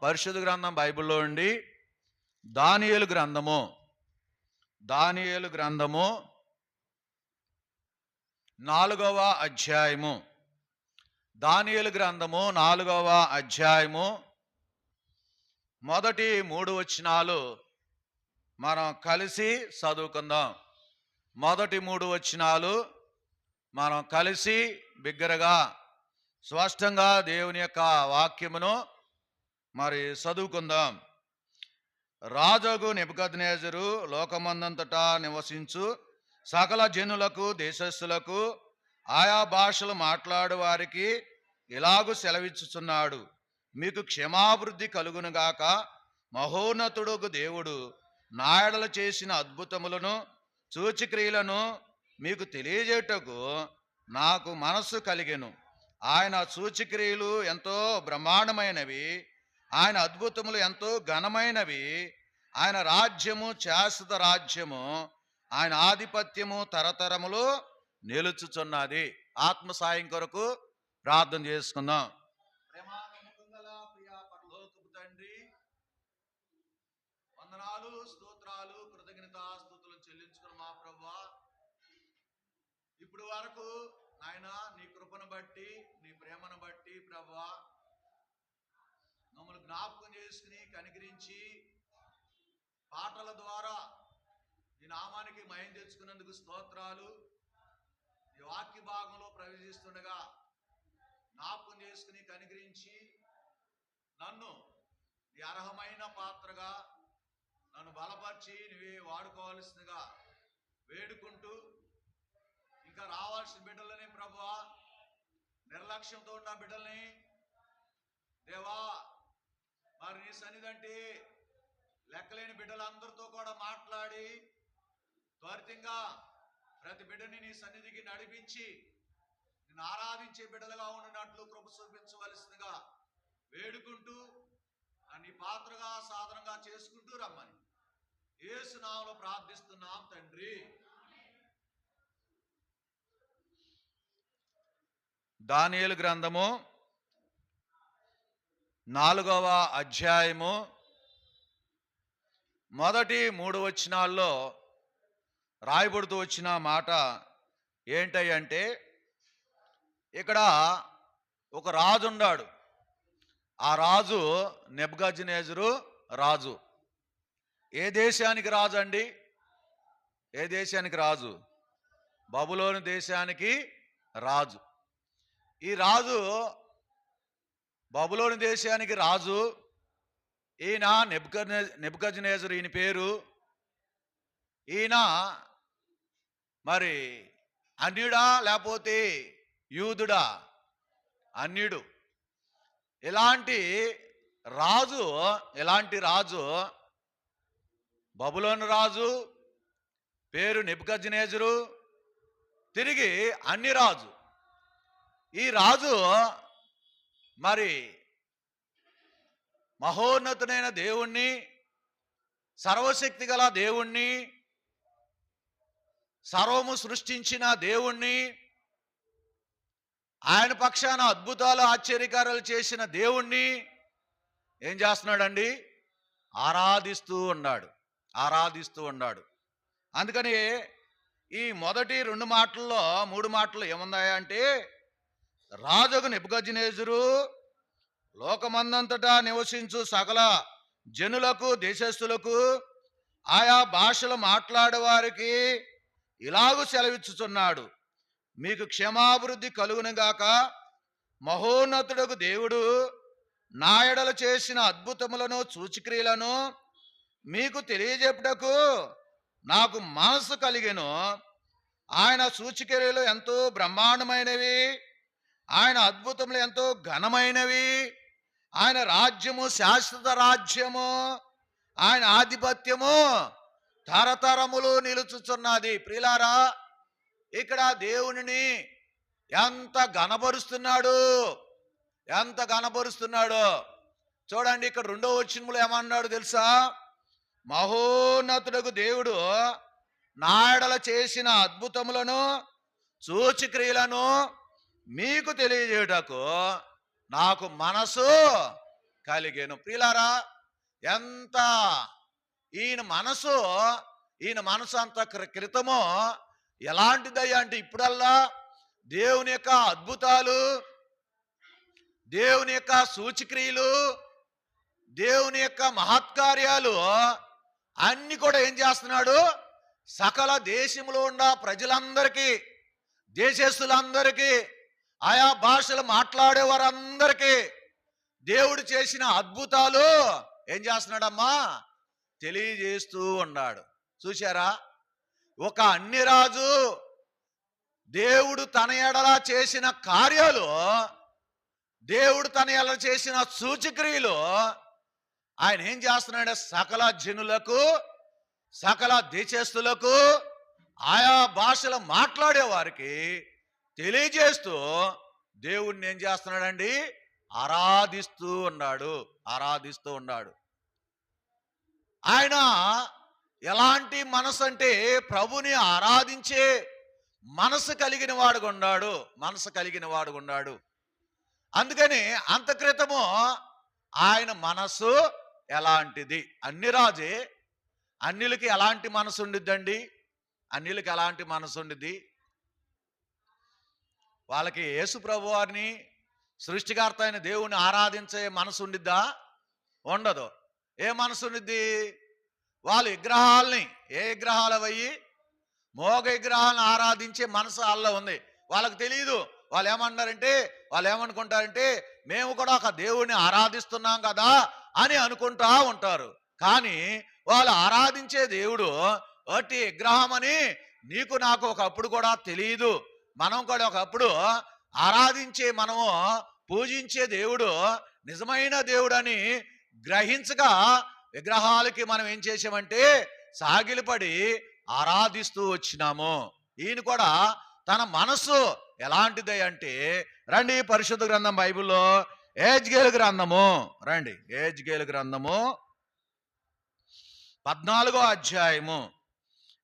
పరిశుద్ధ గ్రంథం బైబిల్లో ఉండి దానియేలు గ్రంథము 4వ అధ్యాయము. దానియేలు గ్రంథము 4వ అధ్యాయము మొదటి 3 వచనాలు మనం కలిసి చదువుకుందాం. మొదటి 3 వచనాలు మనం కలిసి బిగ్గరగా స్పష్టంగా దేవుని యొక్క వాక్యమును మరి చదువుకుందాం. రాజగు నెబుకద్నెజరు లోకమందంతటా నివసించు సకల జనులకు దేశస్థులకు ఆయా భాషలు మాట్లాడు వారికి ఇలాగు సెలవిచ్చుచున్నాడు, మీకు క్షమాభివృద్ధి కలుగునుగాక. మహోన్నతుడుగు దేవుడు నాయడలు చేసిన అద్భుతములను సూచక్రియలను మీకు తెలియజేయటకు నాకు మనస్సు కలిగెను. ఆయన సూచక్రియలు ఎంతో బ్రహ్మాండమైనవి, ఆయన అద్భుతములు ఎంతో ఘనమైనవి. ఆయన రాజ్యము శాశ్వత రాజ్యము, ఆయన ఆధిపత్యము తరతరములు నిలుచుచున్నది. ఆత్మ సాయం కొరకు ప్రార్థన చేసుకుందాం. తండ్రి, వందనాలు, స్తోత్రాలు, కృతజ్ఞతాస్తుతులు చెల్లించుకున్న మా ప్రభువా, ఇప్పుడు వరకు నాయన నీ కృపను బట్టి నీ ప్రేమను బట్టి ప్రభువా మమ్మల్ని జ్ఞాపకం చేసుకుని కనికరించి పాటల ద్వారా నీ నామానికి మహిమ తెచ్చుకున్నందుకు స్తోత్రాలు. నీ వాక్య భాగంలో ప్రవేశిస్తుండగా జ్ఞాపకం చేసుకుని కనికరించి నన్ను నీ అర్హమైన పాత్రగా నన్ను బలపరిచి నువ్వే వాడుకోవాల్సిందిగా వేడుకుంటూ, ఇంకా రావాల్సిన బిడ్డలని ప్రభువా, నిర్లక్ష్యంతో ఉన్న బిడ్డల్ని దేవా మరి నీ సన్నిధంటే లెక్కలేని బిడ్డలందరితో కూడా మాట్లాడి త్వరితంగా ప్రతి బిడ్డని నీ సన్నిధికి నడిపించి నిన్ను ఆరాధించే బిడ్డలుగా ఉండినట్లు కృప చూపించవలసిందిగా వేడుకుంటూ నీ పాత్రగా సాధనంగా చేసుకుంటూ రమ్మని యేసు నామములో ప్రార్థిస్తున్నాం తండ్రి. దానియేలు గ్రంథము 4వ అధ్యాయము మొదటి 3 వచనాల్లో రాయబడుతూ వచ్చిన మాట ఏంటంటే, ఇక్కడ ఒక రాజు ఉన్నాడు. ఆ రాజు నెబుకద్నెజరు రాజు. ఏ దేశానికి రాజు అండి? ఏ దేశానికి రాజు? బబులోను దేశానికి రాజు. ఈ రాజు బబులోను దేశానికి రాజు. ఈయన నెబుకద్నెజరు ఈయన పేరు. ఈయన మరి అన్యుడా లేకపోతే యూదుడా? అన్యుడు. ఇలాంటి రాజు బబులోను రాజు, పేరు నెబుకద్నెజరు, తిరిగి అన్ని రాజు. ఈ రాజు మరి మహోన్నతుడైన దేవుణ్ణి, సర్వశక్తి గల దేవుణ్ణి, సర్వము సృష్టించిన దేవుణ్ణి, ఆయన పక్షాన అద్భుతాలు ఆశ్చర్యకారాలు చేసిన దేవుణ్ణి ఏం చేస్తున్నాడండి? ఆరాధిస్తూ ఉన్నాడు. అందుకని ఈ మొదటి 2 మాటల్లో 3 మాటలు ఏమున్నాయా అంటే, రాజుకు నెబుకద్నెజరు లోకమందంతటా నివసించు సకల జనులకు దేశస్థులకు ఆయా భాషలు మాట్లాడే వారికి ఇలాగూ సెలవిచ్చుచున్నాడు, మీకు క్షమాభివృద్ధి కలుగునుగాక. మహోన్నతుడకు దేవుడు నా ఎడల చేసిన అద్భుతములను సూచక్రియలను మీకు తెలియజెప్పుటకు నాకు మనసు కలిగెను. ఆయన సూచక్రియలు ఎంతో బ్రహ్మాండమైనవి, ఆయన అద్భుతములు ఎంతో ఘనమైనవి. ఆయన రాజ్యము శాశ్వత రాజ్యము, ఆయన ఆధిపత్యము తరతరములు నిలుచుచున్నది. ప్రియులారా, ఇక్కడ దేవునిని ఎంత ఘనపరుస్తున్నాడో చూడండి. ఇక్కడ 2వ వచనములో ఏమన్నాడు తెలుసా? మహోన్నతుడకు దేవుడు నా ఎడల చేసిన అద్భుతములను సూచక్రియలను మీకు తెలియజేయుటకు నాకు మనసు కలిగెను. ప్రియులారా, ఎంత ఈయన మనసు అంత క్రితము ఎలాంటిదయ్యా అంటే, ఇప్పుడల్లా దేవుని యొక్క అద్భుతాలు, దేవుని యొక్క సూచక్రియలు, దేవుని యొక్క మహత్కార్యాలు అన్ని కూడా ఏం చేస్తున్నాడు? సకల దేశంలో ఉన్న ప్రజలందరికీ, దేశస్తులందరికీ, ఆయా భాషలు మాట్లాడే వారందరికీ దేవుడు చేసిన అద్భుతాలు ఏం చేస్తున్నాడమ్మా? తెలియజేస్తూ ఉన్నాడు. చూశారా? ఒక అన్య రాజు దేవుడు తన ఎడల చేసిన కార్యాలు, దేవుడు తన ఎడల చేసిన సూచక్రియలు ఆయన ఏం చేస్తున్నాడు? సకల జనులకు, సకల దేశస్తులకు, ఆయా భాషలు మాట్లాడే వారికి తెలియజేస్తూ దేవుడిని ఏం చేస్తున్నాడండి? ఆరాధిస్తూ ఉన్నాడు. ఆయన ఎలాంటి మనసు అంటే, ప్రభుని ఆరాధించే మనసు కలిగిన వాడుగా ఉన్నాడు. అందుకని అంత క్రితము ఆయన మనసు ఎలాంటిది? అన్యరాజే. అన్యులకి ఎలాంటి మనసు ఉండిద్దండి? అన్యులకి ఎలాంటి మనసు ఉండిద్ది? వాళ్ళకి యేసు ప్రభు వారిని, సృష్టికర్త అయిన దేవుని ఆరాధించే మనసు ఉండిద్దా? ఉండదు. ఏ మనసు ఉండిద్ది? వాళ్ళు విగ్రహాలని, ఏ విగ్రహాలు అవి? మోగ విగ్రహాలను ఆరాధించే మనసు వాళ్ళలో ఉంది. వాళ్ళకి తెలియదు. వాళ్ళు ఏమనుకుంటారంటే మేము కూడా ఒక దేవుడిని ఆరాధిస్తున్నాం కదా అని అనుకుంటా ఉంటారు. కానీ వాళ్ళు ఆరాధించే దేవుడు ఒకటి విగ్రహం అని నీకు నాకు ఒకప్పుడు కూడా తెలియదు. మనం కూడా ఒకప్పుడు మనము పూజించే దేవుడు నిజమైన దేవుడు అని గ్రహించగా విగ్రహాలకి మనం ఏం చేసామంటే సాగిలపడి ఆరాధిస్తూ వచ్చినాము. ఈయన కూడా తన మనసు ఎలాంటిది అంటే, రండి పరిశుద్ధ గ్రంథం బైబిల్లో యెహెజ్కేలు గ్రంథము, రండి యెహెజ్కేలు గ్రంథము 14వ అధ్యాయము.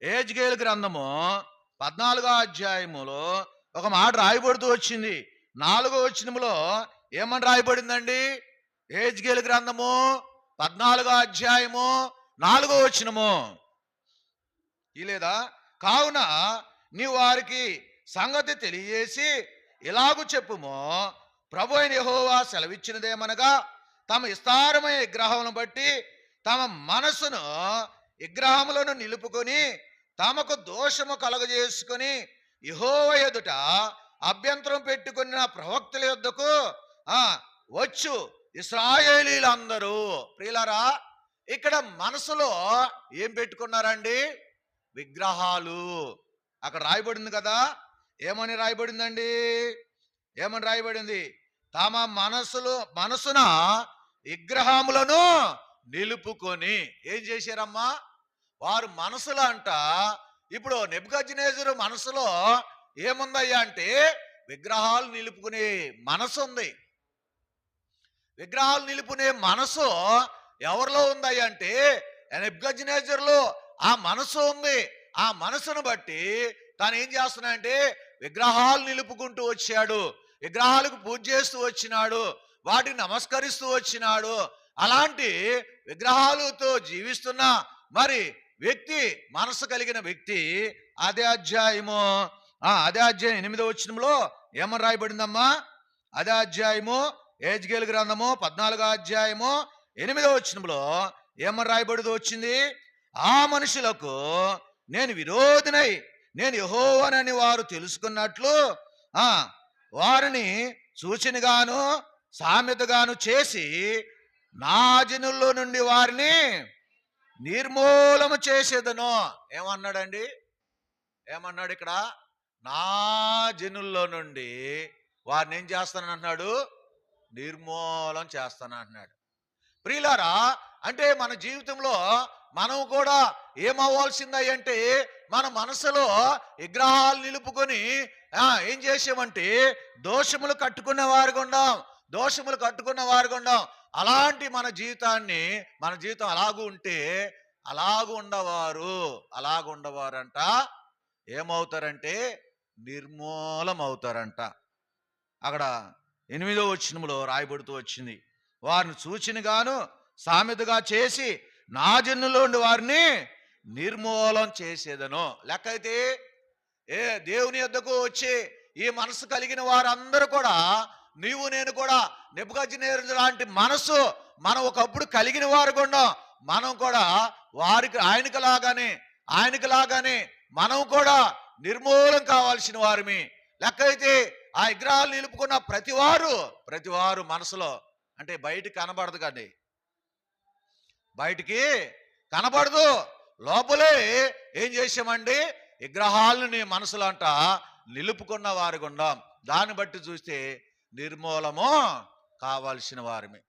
యెహెజ్కేలు గ్రంథము 14వ అధ్యాయములో ఒక మాట రాయబడుతూ వచ్చింది. 4వ వచనములో ఏమని రాయబడిందండి? యెహెజ్కేలు గ్రంథము 14వ అధ్యాయము 4వ వచనము. లేదా, కావున నీవు వారికి సంగతి తెలియజేసి ఇలాగు చెప్పుము, ప్రభు అయిన యెహోవా సెలవిచ్చినదేమనగా, తమ విస్తారమైన విగ్రహములను బట్టి తమ మనసును విగ్రహములను నిలుపుకొని తమకు దోషము కలగజేసుకొని యెహోవా ఎదుట అభ్యంతరం పెట్టుకున్న ప్రవక్తల యొద్దకు వచ్చు ఇశ్రాయేలీలందరూ. ప్రియులారా, ఇక్కడ మనసులో ఏం పెట్టుకున్నారండి? విగ్రహాలు. అక్కడ రాయబడింది కదా, ఏమని రాయబడిందండి? ఏమని రాయబడింది? తమ మనసున విగ్రహములను నిలుపుకొని ఏం చేశారమ్మా? వారు మనసులో అంట. ఇప్పుడు నెబుకద్నెజరు మనసులో ఏముందయ్యా అంటే విగ్రహాలు నిలుపుకునే మనసు ఉంది. విగ్రహాలు నిలుపుకునే మనసు ఎవరిలో ఉందయ్యా అంటే నెబుకద్నెజరులో ఆ మనసు ఉంది. ఆ మనసును బట్టి తాను ఏం చేస్తున్నాడంటే విగ్రహాలు నిలుపుకుంటూ వచ్చాడు, విగ్రహాలకు పూజ చేస్తూ వచ్చినాడు, వాటిని నమస్కరిస్తూ వచ్చినాడు. అలాంటి విగ్రహాలతో జీవిస్తున్న మరి వ్యక్తి, మనసు కలిగిన వ్యక్తి అదే అధ్యాయం 8వ వచనంలో ఏమని రాయబడిందమ్మా? అదే అధ్యాయము యెహెజ్కేలు గ్రంథము 14వ అధ్యాయము 8వ వచనంలో ఏమని రాయబడి వచ్చింది? ఆ మనుషులకు నేను విరోధినై నేను యెహోవానని వారు తెలుసుకున్నట్లు వారిని సూచనగాను సామెతగాను చేసి నా జనుల్లో నుండి వారిని నిర్మూలము చేసేదను. ఏమన్నాడండి? ఏమన్నాడు ఇక్కడ? నా జనుల్లో నుండి వారిని ఏం చేస్తానంటున్నాడు? నిర్మూలం చేస్తానంటున్నాడు. ప్రియులారా, అంటే మన జీవితంలో మనం కూడా ఏమవ్వాల్సింది అంటే మన మనసులో విగ్రహాలు నిలుపుకొని ఏం చేసామంటే దోషములు కట్టుకున్న వారుగా ఉండాం. అలాంటి మన జీవితం అలాగూ ఉంటే అలాగూ ఉండవారంట ఏమవుతారంటే నిర్మూలం అవుతారంట. అక్కడ 8వ వచనంలో రాయబడుతూ వచ్చింది. వారిని సూచనగాను సామెతగా చేసి నా జనులోని వారిని నిర్మూలం చేసేదను. లెక్కైతే దేవుని యొద్దకు వచ్చి ఈ మనసు కలిగిన వారందరూ కూడా, నీవు నేను కూడా నెబుకద్నెజరు లాంటి మనసు మనం ఒకప్పుడు కలిగిన వారు కూడా, మనం కూడా ఆయనకి లాగానే మనం కూడా నిర్మూలం కావాల్సిన వారిమి. లెక్కైతే ఆ విగ్రహాలు నిలుపుకున్న ప్రతివారు మనసులో, అంటే బయటికి కనబడదు కండి, బయటికి కనబడదు, లోపలే ఏం చేసామండి, విగ్రహాలను నీ మనసులో అంట నిలుపుకున్న వారి గుండాం. దాన్ని బట్టి చూస్తే నిర్మూలము కావాల్సిన వారిమి.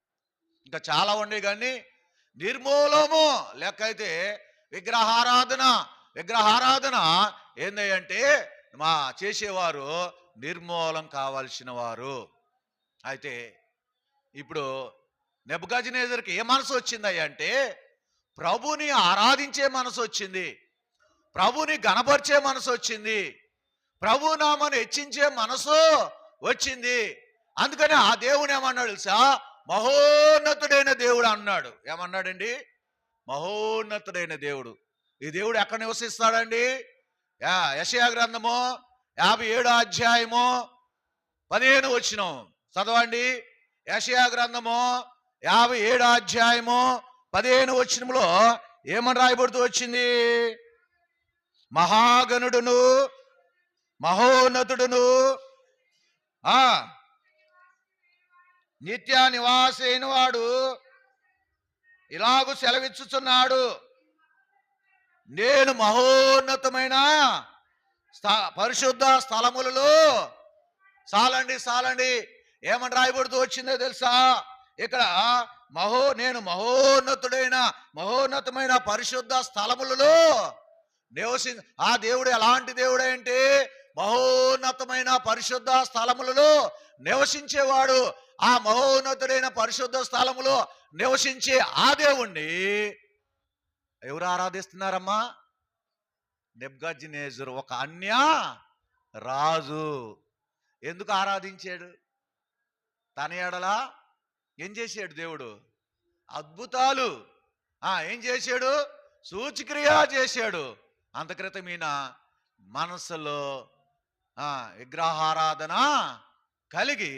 ఇంకా చాలా ఉండే కానీ నిర్మూలము లెక్కైతే విగ్రహారాధన ఏందంటే మా చేసేవారు నిర్మూలం కావాల్సిన వారు. అయితే ఇప్పుడు నెబుకద్నెజరుకి ఏ మనసు వచ్చిందయ్యా అంటే, ప్రభుని ఆరాధించే మనసు వచ్చింది, ప్రభుని గణపరిచే మనసు వచ్చింది, ప్రభు నామను హెచ్చించే మనసు వచ్చింది. అందుకని ఆ దేవుని ఏమన్నాడు తెలుసా, మహోన్నతుడైన దేవుడు అన్నాడు. ఏమన్నాడండి? మహోన్నతుడైన దేవుడు. ఈ దేవుడు ఎక్కడ నివసిస్తాడండి? యెషయా గ్రంథము 57 అధ్యాయము 15 వచనం చదవండి. యెషయా గ్రంథము 57 అధ్యాయము 15 వచనంలో ఏమని రాయబడుతూ వచ్చింది? మహాగణుడును మహోన్నతుడును నిత్య నివాసైన వాడు ఇలాగూ సెలవిచ్చుచున్నాడు, నేను మహోన్నతమైన పరిశుద్ధ స్థలములలో చాలండి ఏమని రాయబడుతూ వచ్చిందో తెలుసా? ఇక్కడ నేను మహోన్నతమైన పరిశుద్ధ స్థలములలో ఆ దేవుడు ఎలాంటి దేవుడు అంటే, మహోన్నతమైన పరిశుద్ధ స్థలములలో నివసించేవాడు. ఆ మహోన్నతుడైన పరిశుద్ధ స్థలములో నివసించే ఆ దేవుణ్ణి ఎవరు ఆరాధిస్తున్నారమ్మా? నెబుకద్నెజరు, ఒక అన్య రాజు. ఎందుకు ఆరాధించాడు? తన ఎడల ఏం చేశాడు దేవుడు? అద్భుతాలు ఏం చేశాడు? సూచక్రియ చేశాడు. అంతక్రితం ఈయన మనసులో విగ్రహారాధన కలిగి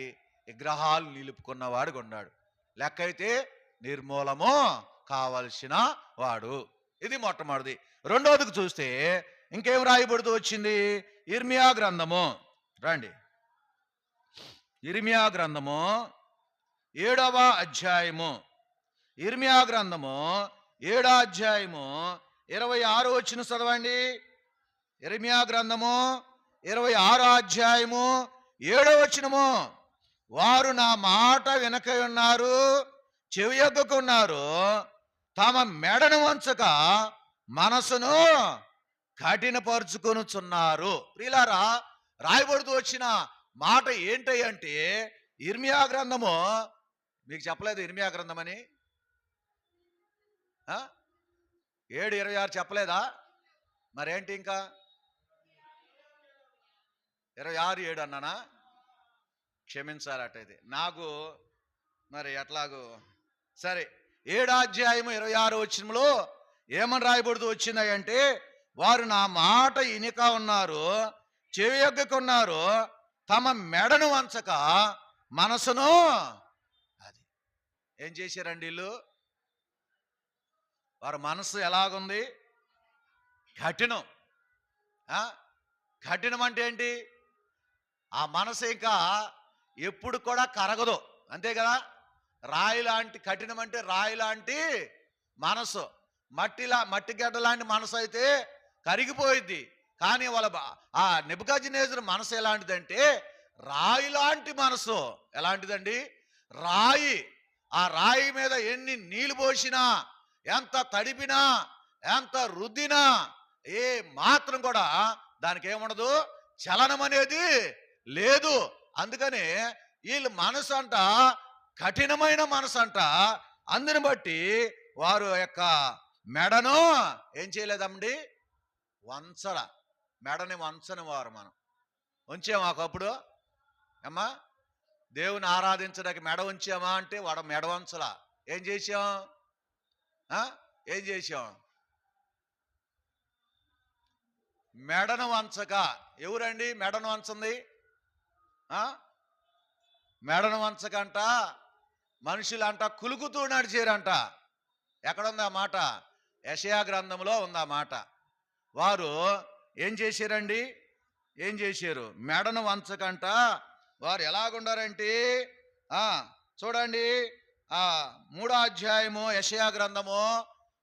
విగ్రహాలు నిలుపుకున్నవాడు ఉన్నాడు. లెక్కైతే నిర్మూలము కావలసిన వాడు. ఇది మొట్టమొదటిది. రెండోదికి చూస్తే ఇంకేం రాయబడుతూ వచ్చింది? ఇర్మియా గ్రంథము రండి. ఇర్మియా గ్రంథము 7వ అధ్యాయము, ఇర్మియా గ్రంథము 7వ అధ్యాయము 26వ వచనం చదవండి. ఇర్మియా గ్రంథము 26వ అధ్యాయము 7వ వచనము, వారు నా మాట వెనక ఉన్నారు, చెవియొగ్గకున్నారు, తమ మెడను వంచక మనసును కఠినపరుచుకొనుచున్నారు. ప్రియులారా, రాయబడుతూ వచ్చిన మాట ఏంటి అంటే, ఇర్మియా గ్రంథము, మీకు చెప్పలేదు ఇర్మియా గ్రంథం అని? 7:26 చెప్పలేదా? మరేంటి ఇంకా 26:7 అన్నానా? క్షమించాలి, అట్టయితే నాకు మరి ఎట్లాగో. సరే, 7వ అధ్యాయము 26వ వచనంలో ఏమని రాయబడుతూ వచ్చింది అంటే, వారు నా మాట ఇనిక ఉన్నారు, చెవియొగ్గకున్నారు, తమ మెడను వంచక మనసును. అది ఏం చేశారండి వీళ్ళు? వారి మనసు ఎలాగుంది? కఠినం. కఠినం అంటే ఏంటి? ఆ మనసు ఇంకా ఎప్పుడు కూడా కరగదు, అంతే కదా? రాయి లాంటి కఠినం అంటే రాయి లాంటి మనసు, మట్టి గడ్డ లాంటి మనసు అయితే కరిగిపోయిద్ది. కానీ ఆ నెబుకద్నెజరు మనసు ఎలాంటిదంటే రాయి లాంటి మనసు. ఎలాంటిదండి? రాయి. ఆ రాయి మీద ఎన్ని నీళ్లు పోసినా, ఎంత తడిపినా, ఎంత రుద్దినా ఏ మాత్రం కూడా దానికి ఏముండదు, చలనం అనేది లేదు. అందుకనే వీళ్ళ మనసు అంట కఠినమైన మనసు అంట. అందుని బట్టి వారు యొక్క మెడను ఏం చేయలేదండి? మెడని వంచని వారు. మనం ఉంచాము ఒకప్పుడు అమ్మా, దేవుని ఆరాధించడానికి మెడ ఉంచామా అంటే వాడు మెడ వంచలా. ఏం చేశాం? ఏం చేశాం? మెడను వంచక. ఎవరండి మెడను వంచంది? మెడను వంచకంట మనుషులంట కులుకుతూ నడిచారంట. ఎక్కడుంది ఆ మాట? యెషయా గ్రంథంలో ఉంది ఆ మాట. వారు ఏం చేశారండి? ఏం చేశారు? మెడను వంచకంట వారు ఎలాగుండారంటే చూడండి, 3వ అధ్యాయము యెషయా గ్రంథము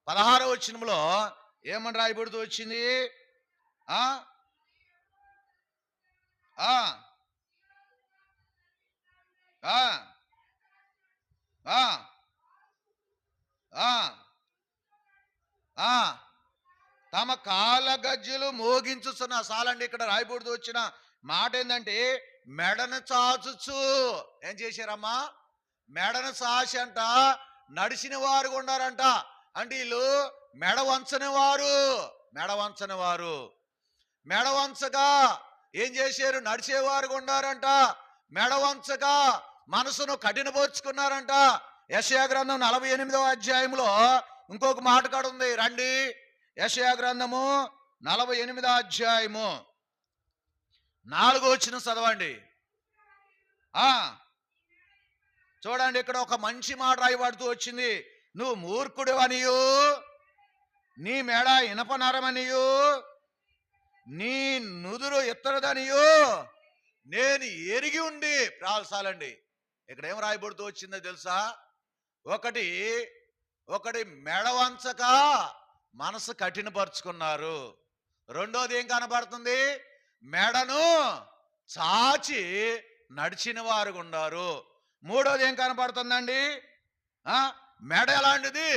16వ వచనంలో ఏమని రాయబడుతూ వచ్చింది? తమ కాళ్ళ గజ్జలు మోగించుతున్న సాలండి. ఇక్కడ రాయబడుతూ వచ్చిన మాట ఏంటంటే మెడను చాచుచు ఏం చేశారమ్మా? మెడను చాచి అంట నడిచిన వారు ఉన్నారంట. అంటే వీళ్ళు మెడ వంచని వారు, మెడ వంచని వారు. మెడ వంచగా ఏం చేశారు? నడిచేవారు ఉన్నారంట. మెడ వంచగా మనసును కఠినపరుచుకున్నారంట. యెషయా గ్రంథం 48వ అధ్యాయంలో ఇంకొక మాట కాడ ఉంది. రండి, యెషయా గ్రంథము 48వ అధ్యాయము 4వ వచనం చదవండి. చూడండి, ఇక్కడ ఒక మంచి మాట రాయబడుతూ వచ్చింది. నువ్వు మూర్ఖుడు అనియు, నీ మెడ ఇనప నరమనియు, నీ నుదురు ఎత్తరదనియు నేను ఎరిగి ఉండి. ప్రాల్సాలండి, ఇక్కడ ఏం రాయబడుతూ వచ్చిందో తెలుసా? ఒకటి మెడ వంచక మనసు కఠినపరుచుకున్నారు. రెండోది ఏం కనబడుతుంది? మెడను చాచి నడిచిన వారు ఉన్నారు. మూడోది ఏం కనబడుతుందండి? మెడ ఎలాంటిది?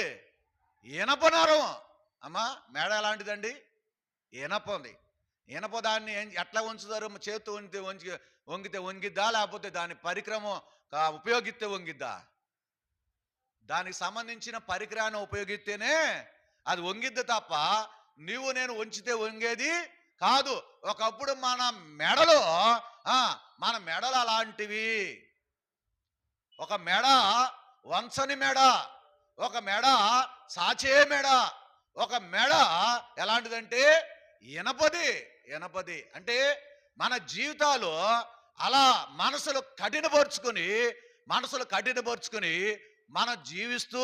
ఇనపనరం. అమ్మా, మెడ ఎలాంటిదండి? ఇనపంది. ఇనప దాన్ని ఎట్లా ఉంచుతారు? చేతు వంగితే వంగిద్దా, లేకపోతే దాని పరికరము ఉపయోగిస్తే వంగిద్దా? దానికి సంబంధించిన పరికరాన్ని ఉపయోగిస్తేనే అది వంగిద్ది తప్ప నీవు నేను వంచితే వంగేది కాదు. ఒకప్పుడు మన మెడలు అలాంటివి. ఒక మెడ వంచని మెడ, ఒక మెడ సాచే మెడ, ఒక మెడ ఎలాంటిదంటే ఇనపది. అంటే మన జీవితాలు అలా మనసులు కఠినపరుచుకుని మనం జీవిస్తూ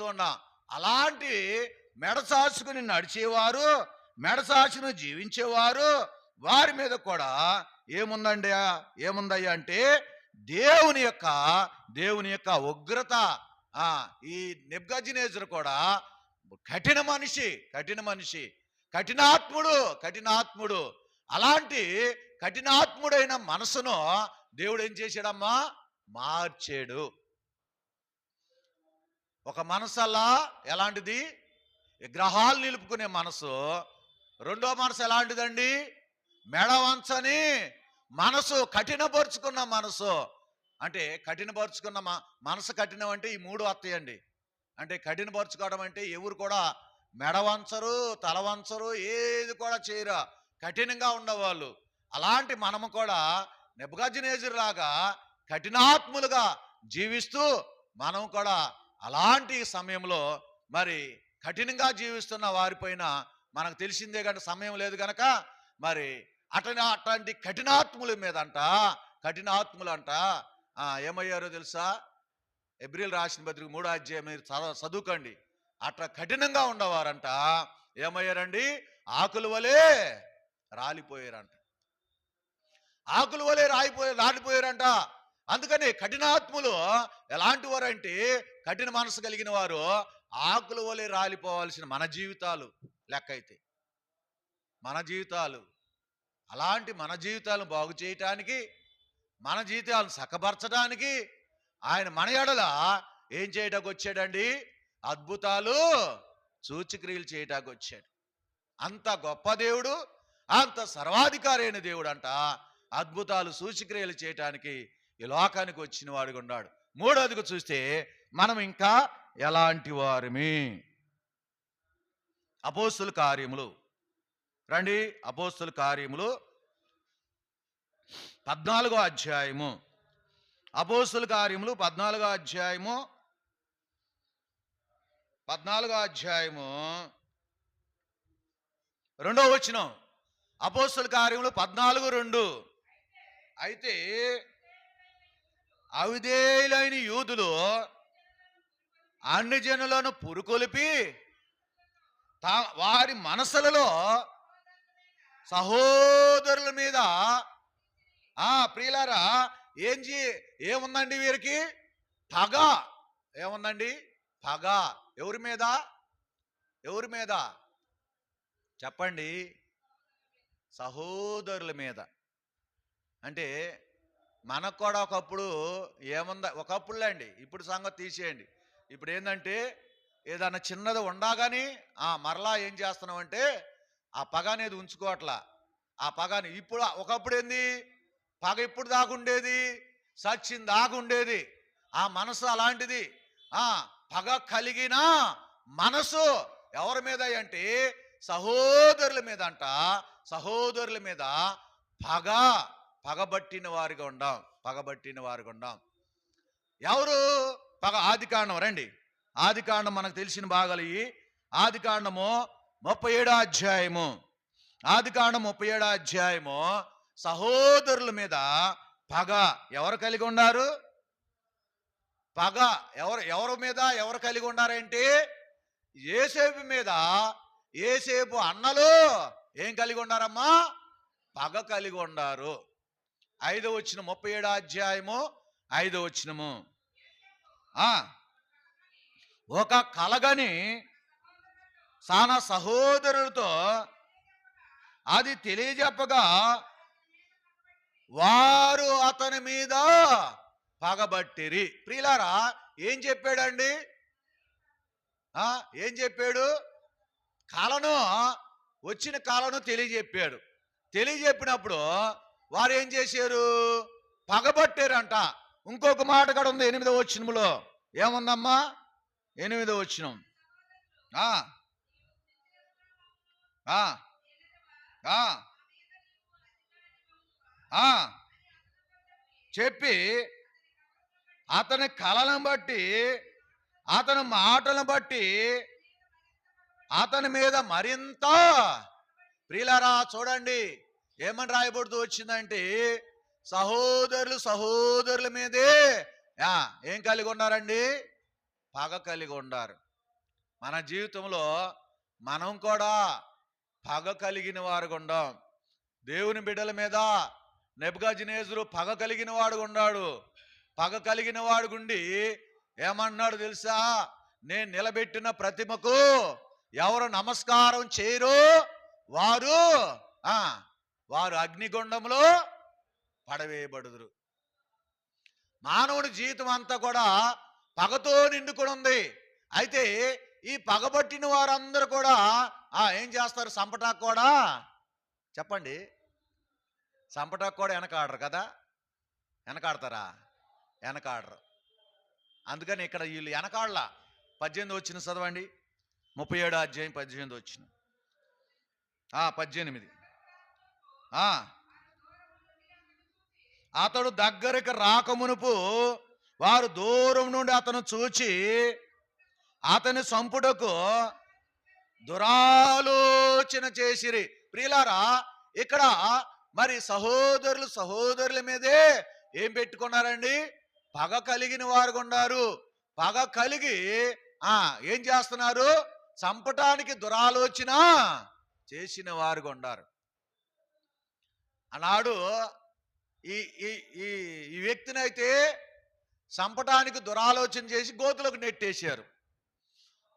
ఉన్నాం. అలాంటి మెడసాచుకుని నడిచేవారు, మెడసాచును జీవించేవారు, వారి మీద కూడా ఏముందయ్యా అంటే దేవుని యొక్క ఉగ్రత. ఈ నెబుకద్నెజరు కూడా కఠిన మనిషి, కఠినాత్ముడు. అలాంటి కఠినాత్ముడైన మనసును దేవుడు ఏం చేశాడమ్మా? మార్చాడు. ఒక మనసల్లా ఎలాంటిది? విగ్రహాలు నిలుపుకునే మనసు. రెండో మనసు ఎలాంటిదండి? మెడ వంచని మనసు, కఠినపరుచుకున్న మనసు. అంటే కఠినపరుచుకున్న మనసు కఠినం అంటే ఈ 3 వస్తాయండి. అంటే కఠినపరుచుకోవడం అంటే ఎవరు కూడా మెడ వంచరు, తల వంచరు, ఏది కూడా చేయరు, కఠినంగా ఉండేవాళ్ళు. అలాంటి మనము కూడా నెబుకద్నెజరు లాగా కఠినాత్ములుగా జీవిస్తూ మనం కూడా అలాంటి సమయంలో మరి కఠినంగా జీవిస్తున్న వారిపైన మనకు తెలిసిందే కానీ సమయం లేదు కనుక మరి అట్లాంటి కఠినాత్ముల మీదంట ఏమయ్యారో తెలుసా? ఎబ్రిల్ రాసిన పత్రిక 3వ అధ్యాయం మీరు చదువుకోండి. అట్లా కఠినంగా ఉండవారంట ఏమయ్యారండి? ఆకుల వలె రాలిపోయారంట. రాలిపోయారంట. అందుకని కఠినాత్ములు ఎలాంటి వారంటే కఠిన మనసు కలిగిన వారు ఆకుల వలె రాలిపోవాల్సిన మన జీవితాలు లెక్క అయితే అలాంటి మన జీవితాలను బాగు చేయటానికి, మన జీవితాలను చక్కబరచడానికి ఆయన మన ఎడల ఏం చేయడానికి వచ్చాడండి? అద్భుతాలు సూచక్రియలు చేయడానికి వచ్చాడు. అంత గొప్ప దేవుడు, అంత సర్వాధికారి అయిన దేవుడు అంట అద్భుతాలు సూచక్రియలు చేయటానికి ఈ లోకానికి వచ్చిన వాడుగా ఉన్నాడు. మూడోదిగా చూస్తే మనం ఇంకా ఎలాంటి వారిమి? అపోస్తుల కార్యములు రండి. అపోస్తుల కార్యములు 14వ అధ్యాయము అపోస్తుల కార్యములు 14వ అధ్యాయము 2వ వచనం. అపోస్తుల కార్యములు 14:2. అయితే అవిధేయులైన యూదులు అన్ని జనులను పురుకొలిపి వారి మనసులలో సహోదరుల మీద ప్రియులారా ఏముందండి వీరికి? పగ. ఏముందండి? పగ. ఎవరి మీద? ఎవరి మీద చెప్పండి? సహోదరుల మీద. అంటే మనకు కూడా ఒకప్పుడు ఏముందా? ఒకప్పుడులే అండి, ఇప్పుడు సంగతి తీసేయండి. ఇప్పుడు ఏంటంటే ఏదన్నా చిన్నది ఉండగాని మరలా ఏం చేస్తున్నామంటే ఆ పగ అనేది ఉంచుకోవట్లా. ఆ పగని ఇప్పుడు ఒకప్పుడు ఏంది? పగ ఇప్పుడు దాగుండేది, సచ్చిన దాగుండేది. ఆ మనసు అలాంటిది. పగ కలిగిన మనసు ఎవరి మీద అంటే సహోదరుల మీద అంట. సహోదరుల మీద పగబట్టిన వారిగా ఉండాం. పగబట్టిన వారిగా ఉండాం. ఎవరు పగ? ఆదికాండం రండి. ఆదికాండం మనకు తెలిసిన భాగాలు ఇవి. ఆదికాండము 37వ అధ్యాయము. ఆదికాండం 37వ అధ్యాయము. సహోదరుల మీద పగ ఎవరు కలిగి ఉన్నారు? పగ ఎవరి మీద ఎవరు కలిగి ఉన్నారంటే యోసేపు మీద. యోసేపు అన్నలు ఏం కలిగి ఉన్నారమ్మా? పగ కలిగి ఉన్నారు. 5వ వచనం, 37వ అధ్యాయము 5వ వచనము. ఒక కలగని సానా సహోదరులతో అది తెలియజెప్పగా వారు అతని మీద పగబట్టిరి. ప్రియులారా, ఏం చెప్పాడండి? ఏం చెప్పాడు? కలను, వచ్చిన కలను తెలియజెప్పాడు. తెలియజెప్పినప్పుడు వారు ఏం చేశారు? పగబట్టారంట. ఇంకొక మాట కూడా ఉంది 8వ వచనంలో. ఏముందమ్మా? 8వ వచనం. చెప్పి అతని కళలను బట్టి, అతని మాటలను బట్టి అతని మీద మరింత. ప్రియులారా చూడండి, ఏమని రాయబడుతూ వచ్చిందంటే సహోదరులు సహోదరుల మీదే ఏం కలిగి ఉన్నారండి? పగ కలిగి ఉన్నారు. మన జీవితంలో మనం కూడా పగ కలిగిన వారుగా ఉండాం. దేవుని బిడ్డల మీద నెబుకద్నెజరు పగ కలిగిన వాడు ఉన్నాడు. పగ కలిగిన వాడు గుండి ఏమన్నాడు తెలుసా? నేను నిలబెట్టిన ప్రతిమకు ఎవరు నమస్కారం చేయరు వారు అగ్నిగుండంలో పడవేయబడుదురు. మానవుడి జీవితం అంతా కూడా పగతో నిండుకుని ఉంది. అయితే ఈ పగబట్టిన వారందరూ కూడా ఏం చేస్తారు? సంపటాకు కూడా. చెప్పండి, సంపటాకు కూడా వెనకాడరు కదా? వెనకాడతారా? వెనకాడరు. అందుకని ఇక్కడ వీళ్ళు వెనకాడలా. 18 వచ్చిన చదవండి. 37వ అధ్యాయం 18 వచ్చిన 18. అతడు దగ్గరికి రాకమునుపు వారు దూరం నుండి అతను చూచి అతని సంపుటకు దురాలోచన చేసిరి. ప్రియులారా, ఇక్కడ మరి సహోదరులు సహోదరుల మీదే ఏం పెట్టుకున్నారండి? పగ కలిగిన వారు ఉన్నారు. పగ కలిగి ఏం చేస్తున్నారు? చంపటానికి దురాలోచన చేసిన వారు ఉన్నారు. అన్నాడు ఈ వ్యక్తిని అయితే చంపటానికి దురాలోచన చేసి గోతులకు నెట్టేశారు.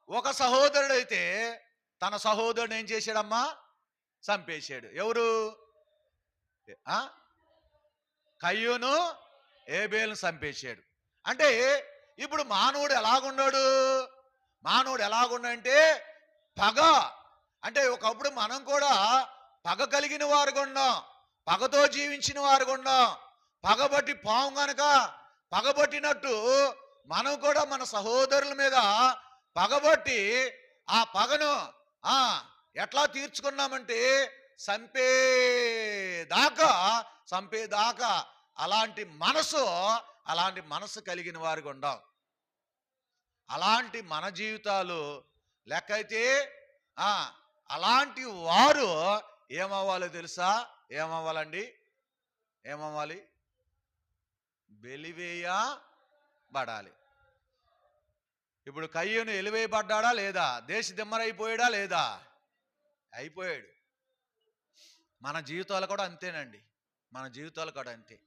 ఒక సహోదరుడు అయితే తన సహోదరుడు ఏం చేశాడమ్మా? చంపేశాడు. ఎవరు? కయ్యూను ఏబేలును చంపేశాడు. అంటే ఇప్పుడు మానవుడు ఎలాగున్నాడు? మానవుడు ఎలాగున్నాడంటే పగ. అంటే ఒకప్పుడు మనం కూడా పగ కలిగిన వారుగా ఉన్నాం. పగతో జీవించిన వారుగా ఉన్నాం. పగబట్టి పాము గనక పగబట్టినట్టు మనం కూడా మన సహోదరుల మీద పగబట్టి ఆ పగను ఎట్లా తీర్చుకున్నామంటే చంపేదాకా అలాంటి మనసు అలాంటి మనసు కలిగిన వారికి ఉండాం. అలాంటి మన జీవితాలు లెక్కైతే అలాంటి వారు ఏమవ్వాలో తెలుసా? ఏమవ్వాలండి? ఏమవ్వాలి? వెలివేయబడాలి. ఇప్పుడు కయ్యను ఎలివేయబడ్డాడా లేదా? దేశ దిమ్మరైపోయాడా లేదా? అయిపోయాడు. మన జీవితాలు కూడా అంతేనండి. మన జీవితాలు కూడా అంతే.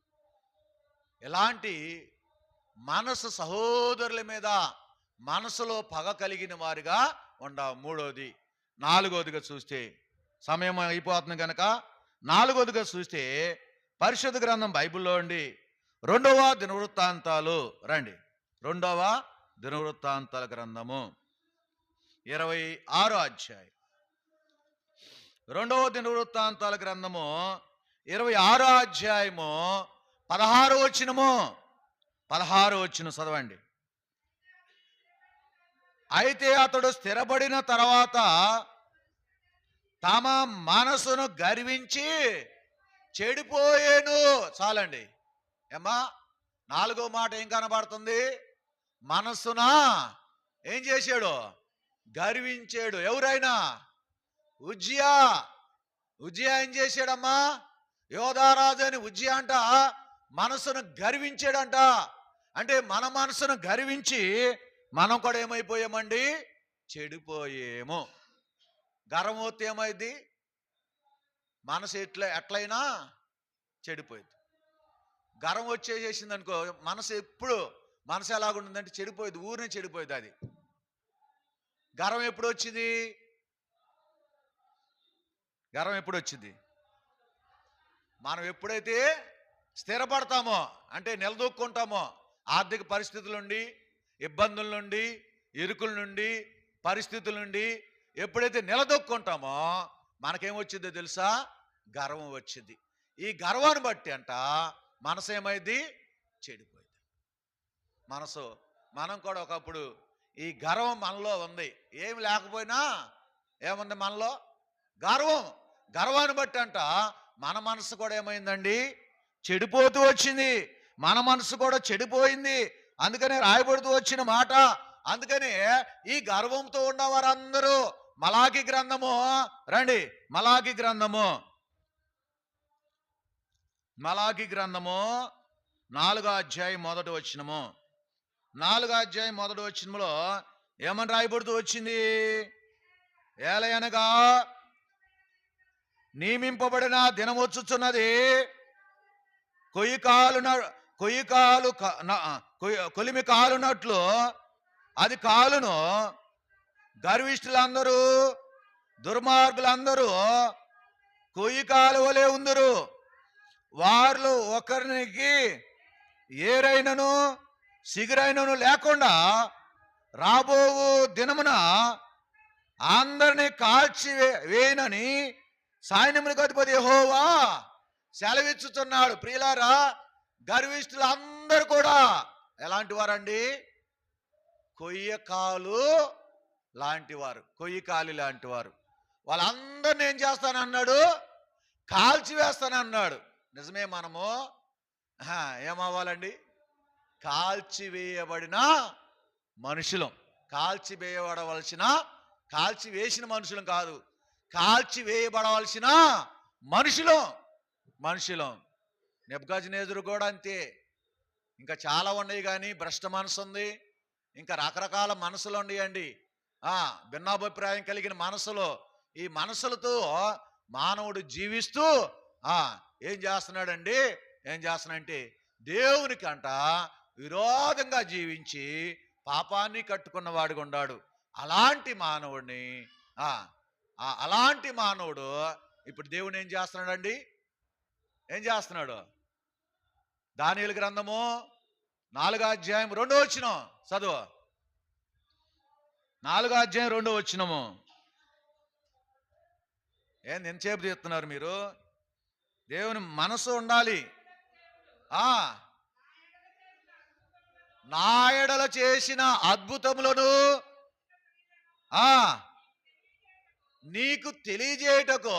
ఎలాంటి మనసు సహోదరుల మీద మనసులో పగ కలిగిన వారిగా ఉండాలి. మూడోది. నాలుగోదిగా చూస్తే సమయం అయిపోతుంది కనుక నాలుగోదిగా చూస్తే పరిశుద్ధ గ్రంథం బైబిల్లో అండి 2వ దినవృత్తాంతాలు రండి. 2వ దినవృత్తాంతాల గ్రంథము 26వ అధ్యాయం. 2వ దినవృత్తాంతాల గ్రంథము 26వ అధ్యాయము 16వ వచనము. 16వ వచనం చదవండి. అయితే అతడు స్థిరపడిన తర్వాత తమ మనసును గర్వించి చెడిపోయేను. చాలండి. ఏమ్మా, 4వ మాట ఏం కనబడుతుంది? మనసున ఏం చేశాడు? గర్వించాడు. ఎవరైనా? ఉజ్జియా. ఉజ్జియా ఏం చేశాడమ్మా? యోధారాజు అని ఉజ్జియా అంట మనసును గర్వించాడంట. అంటే మన మనసును గర్వించి మనం కూడా ఏమైపోయామండి? చెడిపోయేము. గర్వమూర్తి ఏమైంది? మనసు ఎట్లయినా చెడిపోయింది. గర్వం వచ్చేసేసింది అనుకో, మనసు ఎలాగుంటుందంటే చెడిపోయింది, ఊరినే చెడిపోయింది. అది గర్వం ఎప్పుడు వచ్చింది? గర్వం ఎప్పుడు వచ్చింది? మనం ఎప్పుడైతే స్థిరపడతామో, అంటే నిలదొక్కుంటామో, ఆర్థిక పరిస్థితుల నుండి, ఇబ్బందుల నుండి, ఇరుకుల నుండి, పరిస్థితుల నుండి ఎప్పుడైతే నిలదొక్కుంటామో మనకేమొచ్చిందో తెలుసా? గర్వం వచ్చింది. ఈ గర్వాన్ని బట్టి అంట మనసు ఏమైంది? చెడిపోయింది. మనసు మనం కూడా ఒకప్పుడు ఈ గర్వం మనలో ఉంది. ఏమి లేకపోయినా ఏముంది మనలో? గర్వం. గర్వాన్ని బట్టి అంట మన మనసు కూడా ఏమైందండి? చెడిపోతూ వచ్చింది. మన మనసు కూడా చెడిపోయింది. అందుకనే రాయబడుతూ వచ్చిన మాట. అందుకనే ఈ గర్వంతో ఉన్న వారందరూ మలాకి గ్రంథము రండి. మలాకి గ్రంథము 4వ అధ్యాయం 1వ వచనము. 4వ అధ్యాయం 1వ వచనంలో ఏమని రాయబడుతూ వచ్చింది? ఏలయనగా నియమింపబడిన దినం వచ్చుచున్నది, కొలిమి కాలునట్లు అది కాలును. గర్విష్ఠులందరూ దుర్మార్గులందరూ కొయ్యి కాలు వలె ఉందరు. వారిలో ఒకరికి ఏరైనను సిగురైనను లేకుండా రాబో దినమున అందరినీ కాల్చి వేయనని సైన్యములకు అధిపతి యెహోవా సెలవిచ్చుచున్నాడు. ప్రియులారా, గర్విష్ఠులు అందరూ కూడా ఎలాంటి వారండి? కొయ్యకాలు లాంటి వారు, కొయ్యకాలి లాంటి వారు. వాళ్ళందరిని ఏం చేస్తానన్నాడు? కాల్చివేస్తానన్నాడు. నిజమే. మనము ఏమవ్వాలండి? కాల్చివేయబడిన మనుషులం. కాల్చివేసిన మనుషులం కాదు, కాల్చివేయబడవలసిన మనుషులం. నెబుకద్నెజరు కూడా అంతే. ఇంకా చాలా ఉన్నాయి, కానీ భ్రష్ట మనసు ఉంది, ఇంకా రకరకాల మనసులు ఉన్నాయండి. భిన్నాభిప్రాయం కలిగిన మనసులో, ఈ మనసులతో మానవుడు జీవిస్తూ ఏం చేస్తున్నాడంటే దేవునికి అంట విరోధంగా జీవించి పాపాన్ని కట్టుకున్న వాడిగా ఉన్నాడు. అలాంటి మానవుడు ఇప్పుడు దేవుని ఏం చేస్తున్నాడండి? ఏం చేస్తున్నాడు? దానియేలు గ్రంథము 4వ అధ్యాయం 2వ వచనం చదువు. 4వ అధ్యాయం 2వ వచనము. ఎంతసేపు తీస్తున్నారు మీరు? దేవుని మనసు ఉండాలి. నా ఎడల చేసిన అద్భుతములను నీకు తెలియజేయటకు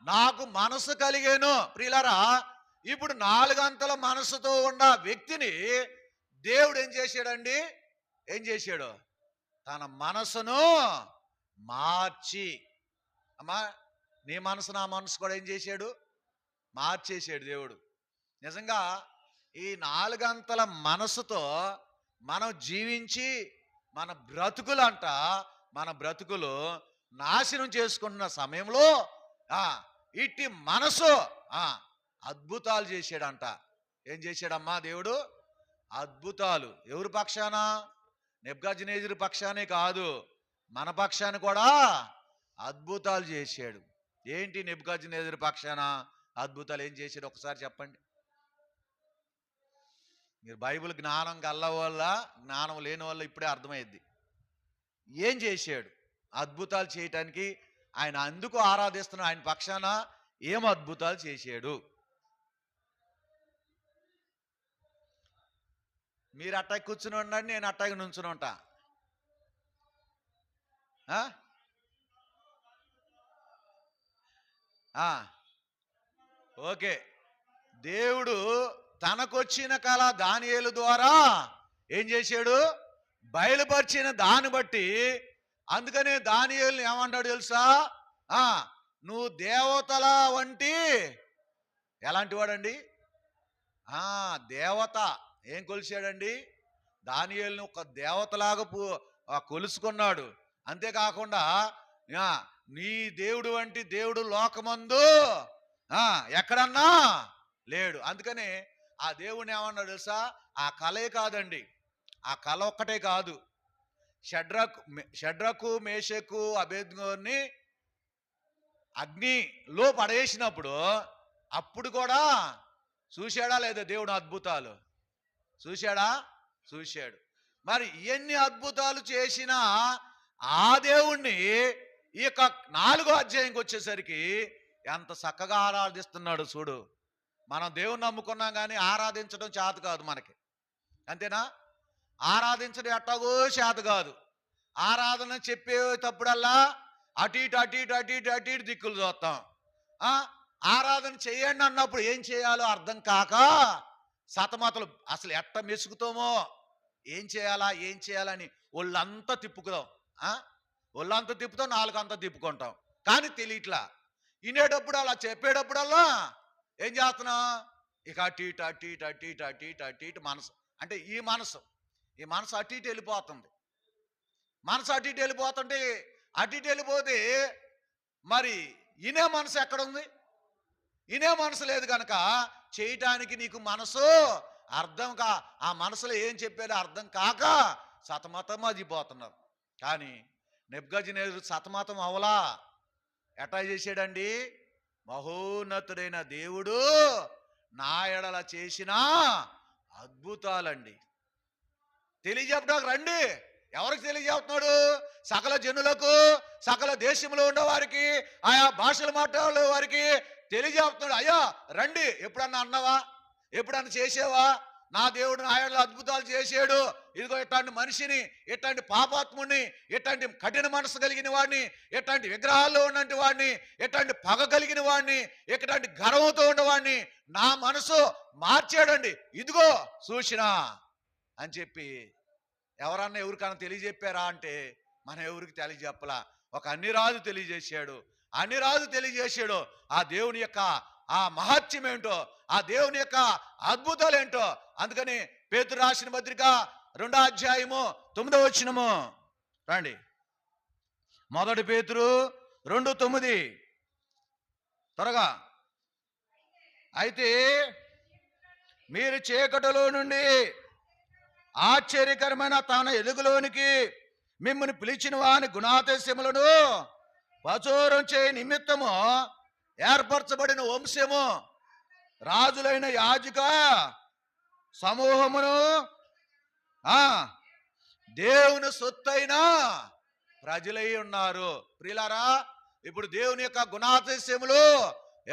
నాకు మనసు కలిగేను. ప్రియులారా, ఇప్పుడు 4 అంతల మనసుతో ఉన్న వ్యక్తిని దేవుడు ఏం చేశాడండి? ఏం చేశాడు? తన మనసును మార్చి, అమ్మా నీ మనసు నా మనసు కూడా ఏం చేశాడు? మార్చేసాడు దేవుడు. నిజంగా ఈ 4 అంతల మనసుతో మనం జీవించి మన బ్రతుకులు నాశనం చేసుకుంటున్న సమయంలో ఇట్టి మనసు అద్భుతాలు చేశాడంట. ఏం చేశాడమ్మా దేవుడు? అద్భుతాలు. ఎవరి పక్షాన? నెబుకద్నెజరు పక్షానే కాదు, మన పక్షాన కూడా అద్భుతాలు చేశాడు. ఏంటి నెబుకద్నెజరు పక్షాన అద్భుతాలు ఏం చేశాడు? ఒకసారి చెప్పండి. మీరు బైబిల్ జ్ఞానం గల్ల వల్ల, జ్ఞానం లేని వల్ల ఇప్పుడే అర్థమైద్ది. ఏం చేశాడు? అద్భుతాలు చేయటానికి ఆయన అందుకు ఆరాధిస్తున్న ఆయన పక్షాన ఏం అద్భుతాలు చేశాడు? మీరు అట్టాకి కూర్చుని ఉండండి, నేను అట్టాకి నుంచుని ఉంటా. ఓకే. దేవుడు తనకొచ్చిన కళ దానియేలు ద్వారా ఏం చేశాడు? బయలుపరిచిన దాన్ని బట్టి, అందుకనే దానియేలుని ఏమంటాడు తెలుసా? నువ్వు దేవతల వంటి, ఎలాంటి వాడండి? దేవత. ఏం కొలిచాడండి? దానియేలుని ఒక దేవతలాగా కొలుసుకున్నాడు. అంతేకాకుండా నీ దేవుడు వంటి దేవుడు లోకమందు ఎక్కడన్నా లేడు. అందుకనే ఆ దేవుని ఏమన్నాడు తెలుసా? ఆ కళే కాదండి, ఆ కళ ఒక్కటే కాదు. షడ్రకు మేషకు అబేద్నెగోని అగ్నిలో పడేసినప్పుడు అప్పుడు కూడా చూశాడా లేదా దేవుడు అద్భుతాలు? చూశాడు. మరి ఎన్ని అద్భుతాలు చేసినా ఆ దేవుణ్ణి ఈ యొక్క 4వ అధ్యాయంకి వచ్చేసరికి ఎంత చక్కగా ఆరాధిస్తున్నాడు చూడు. మనం దేవుని నమ్ముకున్నాం కానీ ఆరాధించడం చేత కాదు మనకి, అంతేనా? ఆరాధించడం ఎట్టాగో చేత కాదు. ఆరాధన చెప్పేటప్పుడల్లా అటు ఇటు దిక్కులు చూస్తాం. ఆరాధన చేయండి అన్నప్పుడు ఏం చేయాలో అర్థం కాక సతమతలు, అసలు ఎట్ట మెసుకుతామో, ఏం చేయాలని ఒళ్ళంతా తిప్పుకుదాం. ఒళ్ళంతా తిప్పుతాం, 4 అంతా తిప్పుకుంటాం, కానీ తెలియట్లా. వినేటప్పుడు అలా చెప్పేటప్పుడల్లా ఏం చేస్తున్నాం? ఇక అటు ఇటు మనసు, అంటే ఈ మనసు అటు ఇటు వెళ్ళిపోతుంది. మనసు అటు ఇటు వెళ్ళిపోతుంటే, అటు ఇటు వెళ్ళిపోతే మరి ఇనే మనసు ఎక్కడుంది? ఇనే మనసు లేదు కనుక చేయటానికి నీకు మనసు అర్థం ఆ మనసులో ఏం చెప్పారో అర్థం కాక సతమతం అదిపోతున్నారు. కానీ నెబుకద్నెజరు సతమతం అవలా. ఎట్లా చేశాడండి? మహోన్నతుడైన దేవుడు నా ఎడల చేసిన అద్భుతాలండి తెలియజెప్పడానికి రండి. ఎవరికి తెలియజేస్తున్నాడు? సకల జనులకు, సకల దేశంలో ఉన్నవారికి, ఆయా భాషలు మాట్లాడే వారికి తెలియజేస్తున్నాడు. అయ్యా రండి. ఎప్పుడన్నా అన్నావా? ఎప్పుడన్నా చేసేవా? నా దేవుడు నా ఎడల అద్భుతాలు చేసాడు. ఇదిగో ఇట్లాంటి మనిషిని, ఇట్లాంటి పాపాత్ముడిని, ఇట్లాంటి కఠిన మనసు కలిగిన వాడిని, ఇట్లాంటి విగ్రహాల్లో ఉన్నటువంటి వాడిని, ఇట్లాంటి పగ కలిగిన వాడిని, ఇట్లాంటి గర్వంతో ఉన్నవాడిని నా మనసు మార్చాడండి. ఇదిగో చూసినా అని చెప్పి ఎవరన్నా ఎవరికన్నా తెలియజెప్పారా అంటే మనం ఎవరికి తెలియజెప్పలా. ఒక అన్నిరాజు తెలియజేశాడు. ఆ దేవుని యొక్క ఆ మహత్యం ఏంటో, ఆ దేవుని యొక్క అద్భుతాలు ఏంటో. అందుకని పేతురు రాసిన పత్రిక 2వ అధ్యాయము 9వ వచనము రండి. 1 పేతురు 2:9 త్వరగా. అయితే మీరు చీకటిలో నుండి ఆశ్చర్యకరమైన తన ఎలుగులోనికి మిమ్మల్ని పిలిచిన వాని గుణాతిశయములను ప్రచురం చేయ నిమిత్తము ఏర్పరచబడిన వంశము, రాజులైన యాజక సమూహమును, దేవుని సొత్తైన ప్రజలై ఉన్నారు. ప్రియులారా, ఇప్పుడు దేవుని యొక్క గుణాతిశయములు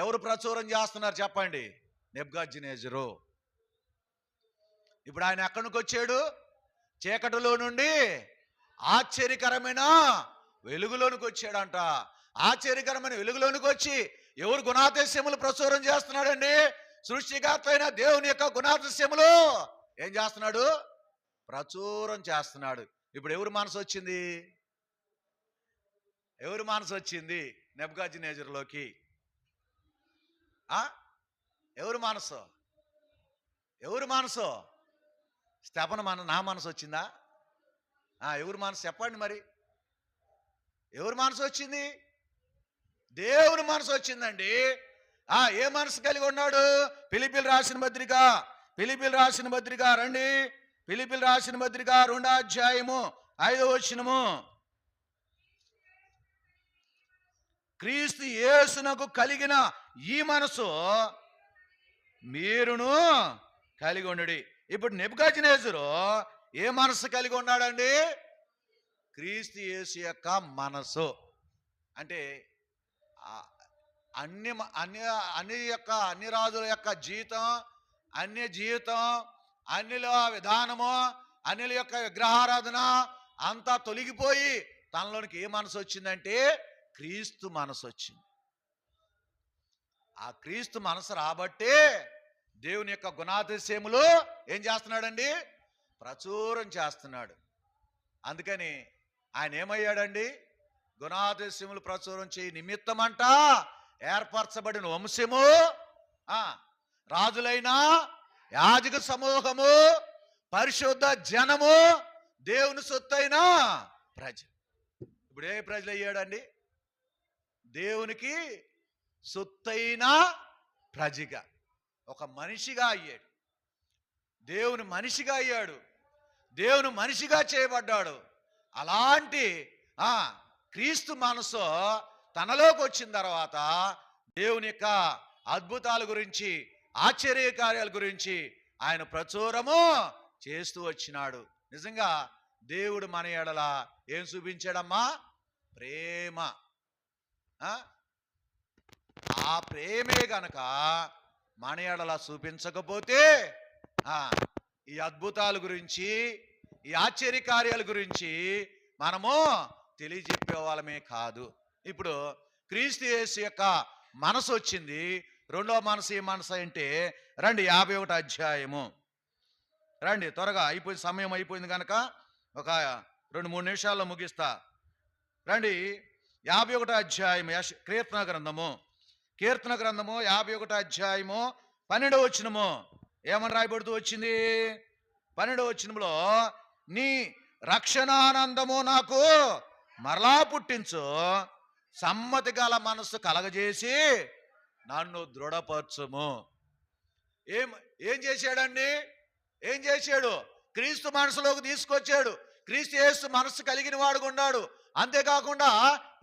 ఎవరు ప్రచురం చేస్తున్నారు చెప్పండి? నెబుకద్నెజరు. ఇప్పుడు ఆయన ఎక్కడి నుంచి వచ్చాడు? చీకటిలో నుండి ఆశ్చర్యకరమైన వెలుగులోనికి వచ్చాడంట. ఆశ్చర్యకరమైన వెలుగులోనికి వచ్చి ఎవరు గుణాతిశయములు ప్రచురం చేస్తున్నాడండి? సృష్టికర్త అయిన దేవుని యొక్క గుణాతిశయములు ఏం చేస్తున్నాడు? ప్రచురం చేస్తున్నాడు. ఇప్పుడు ఎవరి మనసు వచ్చింది? ఎవరి మనసు వచ్చింది నెబుకద్నెజరులోకి? ఎవరి మనసు? ఎవరి మనసు? స్తెఫను నా మనసు వచ్చిందా? ఎవరి మనసు చెప్పండి మరి. ఎవరి మనసు వచ్చింది? దేవుని మనసు వచ్చిందండి. ఏ మనసు కలిగి ఉన్నాడు? ఫిలిప్పీయులకు రాసిన పత్రిక, ఫిలిప్పీయులకు రాసిన పత్రిక రండి. ఫిలిప్పీయులకు రాసిన పత్రిక 2వ అధ్యాయము 5వ వచనము. క్రీస్తు యేసునకు కలిగిన ఈ మనసు మీరును కలిగి ఉండుడి. ఇప్పుడు నెబుకద్నెజరు ఏ మనసు కలిగి ఉన్నాడండి? క్రీస్తు యేసు యొక్క మనసు. అంటే అన్ని రాజుల యొక్క జీవితం, జీవితం, అన్యుల విధానము, అన్యుల యొక్క విగ్రహారాధన అంతా తొలగిపోయి తనలోనికి ఏ మనసు వచ్చిందంటే క్రీస్తు మనసు వచ్చింది. ఆ క్రీస్తు మనసు రాబట్టే దేవుని యొక్క గుణాతిశయములు ఏం చేస్తున్నాడండి? ప్రచురం చేస్తున్నాడు. అందుకని ఆయన ఏమయ్యాడండి? గుణాతిశయములు ప్రచురం చేయి నిమిత్తమంట ఏర్పరచబడిన వంశము, రాజులైన యాజక సమూహము, పరిశుద్ధ జనము, దేవుని సొత్తైన ప్రజ. ఇప్పుడు ఏ ప్రజలు అయ్యాడండి? దేవునికి సొత్తైన ప్రజగా, ఒక మనిషిగా అయ్యాడు. దేవుని మనిషిగా అయ్యాడు. దేవుని మనిషిగా చేయబడ్డాడు. అలాంటి క్రీస్తు మనసు తనలోకి వచ్చిన తర్వాత దేవుని యొక్క అద్భుతాల గురించి, ఆశ్చర్య కార్యాల గురించి ఆయన ప్రచురము చేస్తూ వచ్చినాడు. నిజంగా దేవుడు మన ఎడల ఏం చూపించాడమ్మా? ప్రేమ. ఆ ప్రేమే గనక మన ఎడల చూపించకపోతే ఈ అద్భుతాల గురించి, ఈ ఆశ్చర్య కార్యాల గురించి మనము తెలియజెప్పే వాళ్ళమే కాదు. ఇప్పుడు క్రీస్తు యేసు యొక్క మనసు వచ్చింది. రెండో మనసు ఏ మనసు అంటే రండి 51వ అధ్యాయము రండి. త్వరగా అయిపోయింది, సమయం అయిపోయింది కనుక ఒక 2-3 నిమిషాల్లో ముగిస్తా. రండి 51వ అధ్యాయము కీర్తన గ్రంథము 51వ అధ్యాయము 12వ వచనము ఏమని రాయబడుతూ వచ్చింది? 12వ వచనంలో నీ రక్షణానందము నాకు మరలా పుట్టించు, సమ్మతి గల మనస్సు కలగజేసి నన్ను దృఢపరచుము. ఏం చేశాడండి? ఏం చేశాడు? క్రీస్తు మనసులోకి తీసుకొచ్చాడు. క్రీస్తు యేసు మనస్సు కలిగిన వాడుగా ఉన్నాడు. అంతేకాకుండా